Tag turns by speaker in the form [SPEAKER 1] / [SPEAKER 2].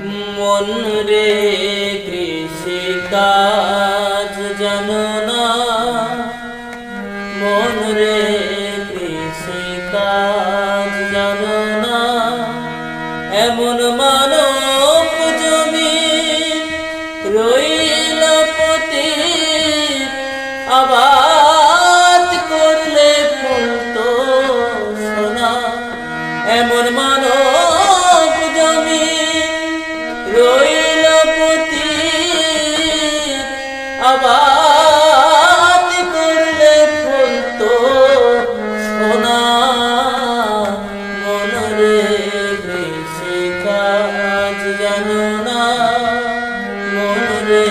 [SPEAKER 1] মন রে কৃষি কাজ জানো না, মন রে কৃষি কাজ জানো না। এমন মানব জমি রইল পতি, আবাদ করলে ফলতো সোনা। এমন মানব জমি রইল পতি, আবাদ করলে ফলতো সোনা। মন রে কৃষি কাজ জানো না, মন রে